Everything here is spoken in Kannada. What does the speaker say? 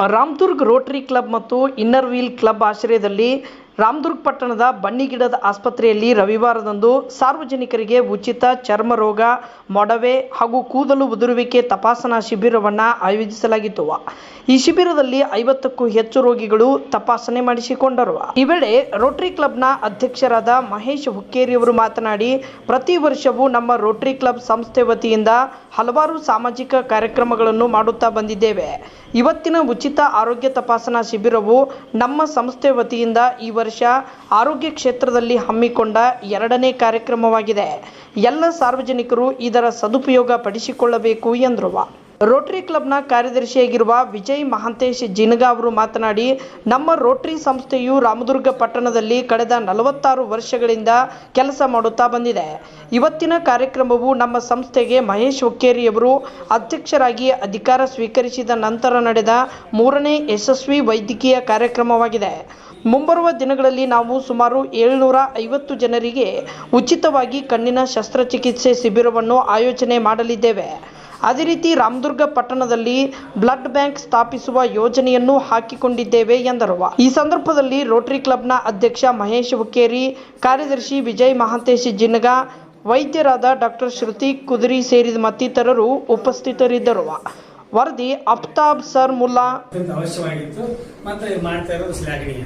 ರಾಮದುರ್ಗ್ ರೋಟರಿ ಕ್ಲಬ್ ಮತ್ತು ಇನ್ನರ್ ವೀಲ್ ಕ್ಲಬ್ ಆಶ್ರಯದಲ್ಲಿ ರಾಮದುರ್ಗ್ ಪಟ್ಟಣದ ಬನ್ನಿಗಿಡದ ಆಸ್ಪತ್ರೆಯಲ್ಲಿ ರವಿವಾರದಂದು ಸಾರ್ವಜನಿಕರಿಗೆ ಉಚಿತ ಚರ್ಮ ರೋಗ, ಮೊಡವೆ ಹಾಗೂ ಕೂದಲು ಉದುರುವಿಕೆ ತಪಾಸಣಾ ಶಿಬಿರವನ್ನು ಆಯೋಜಿಸಲಾಗಿತ್ತು. ಈ ಶಿಬಿರದಲ್ಲಿ 50ಕ್ಕೂ ಹೆಚ್ಚು ರೋಗಿಗಳು ತಪಾಸಣೆ ಮಾಡಿಸಿಕೊಂಡರು. ಈ ವೇಳೆ ರೋಟರಿ ಕ್ಲಬ್ನ ಅಧ್ಯಕ್ಷರಾದ ಮಹೇಶ್ ಹುಕ್ಕೇರಿಯವರು ಮಾತನಾಡಿ, ಪ್ರತಿ ವರ್ಷವೂ ನಮ್ಮ ರೋಟರಿ ಕ್ಲಬ್ ಸಂಸ್ಥೆ ವತಿಯಿಂದ ಹಲವಾರು ಸಾಮಾಜಿಕ ಕಾರ್ಯಕ್ರಮಗಳನ್ನು ಮಾಡುತ್ತಾ ಬಂದಿದ್ದೇವೆ. ಇವತ್ತಿನ ಉಚಿತ ಆರೋಗ್ಯ ತಪಾಸಣಾ ಶಿಬಿರವು ನಮ್ಮ ಸಂಸ್ಥೆ ವತಿಯಿಂದ ಈ ವರ್ಷ ಆರೋಗ್ಯ ಕ್ಷೇತ್ರದಲ್ಲಿ ಹಮ್ಮಿಕೊಂಡ 2ನೇ ಕಾರ್ಯಕ್ರಮವಾಗಿದೆ. ಎಲ್ಲ ಸಾರ್ವಜನಿಕರು ಇದರ ಸದುಪಯೋಗ ಪಡಿಸಿಕೊಳ್ಳಬೇಕು ಎಂದರು. ರೋಟರಿ ಕ್ಲಬ್ನ ಕಾರ್ಯದರ್ಶಿಯಾಗಿರುವ ವಿಜಯ್ ಮಹಾಂತೇಶ್ ಜಿನಗಾ ಅವರು ಮಾತನಾಡಿ, ನಮ್ಮ ರೋಟರಿ ಸಂಸ್ಥೆಯು ರಾಮದುರ್ಗ ಪಟ್ಟಣದಲ್ಲಿ ಕಳೆದ 46 ವರ್ಷಗಳಿಂದ ಕೆಲಸ ಮಾಡುತ್ತಾ ಬಂದಿದೆ. ಇವತ್ತಿನ ಕಾರ್ಯಕ್ರಮವು ನಮ್ಮ ಸಂಸ್ಥೆಗೆ ಮಹೇಶ್ ಹುಕ್ಕೇರಿಯವರು ಅಧ್ಯಕ್ಷರಾಗಿ ಅಧಿಕಾರ ಸ್ವೀಕರಿಸಿದ ನಂತರ ನಡೆದ 3ನೇ ಯಶಸ್ವಿ ವೈದ್ಯಕೀಯ ಕಾರ್ಯಕ್ರಮವಾಗಿದೆ. ಮುಂಬರುವ ದಿನಗಳಲ್ಲಿ ನಾವು ಸುಮಾರು 750 ಜನರಿಗೆ ಉಚಿತವಾಗಿ ಕಣ್ಣಿನ ಶಸ್ತ್ರಚಿಕಿತ್ಸೆ ಶಿಬಿರವನ್ನು ಆಯೋಜನೆ ಮಾಡಲಿದ್ದೇವೆ. ಅದೇ ರೀತಿ ರಾಮದುರ್ಗ ಪಟ್ಟಣದಲ್ಲಿ ಬ್ಲಡ್ ಬ್ಯಾಂಕ್ ಸ್ಥಾಪಿಸುವ ಯೋಜನೆಯನ್ನು ಹಾಕಿಕೊಂಡಿದ್ದೇವೆ ಎಂದರು. ಈ ಸಂದರ್ಭದಲ್ಲಿ ರೋಟರಿ ಕ್ಲಬ್ನ ಅಧ್ಯಕ್ಷ ಮಹೇಶ್ ಹುಕ್ಕೇರಿ, ಕಾರ್ಯದರ್ಶಿ ವಿಜಯ್ ಮಹಾಂತೇಶ್ ಜಿನಗಾ, ವೈದ್ಯರಾದ ಡಾಕ್ಟರ್ ಶ್ರುತಿ ಕುದುರಿ ಸೇರಿದ ಮತ್ತಿತರರು ಉಪಸ್ಥಿತರಿದ್ದರು. ವರದಿ ಅಫ್ತಾಬ್ ಸರ್ ಮುಲ್ಲಾ. ಅವಶ್ಯವಾಗಿತ್ತು ಮತ್ತು ಮಾಡ್ತಾ ಇರೋದು ಶ್ಲಾಘನೀಯ.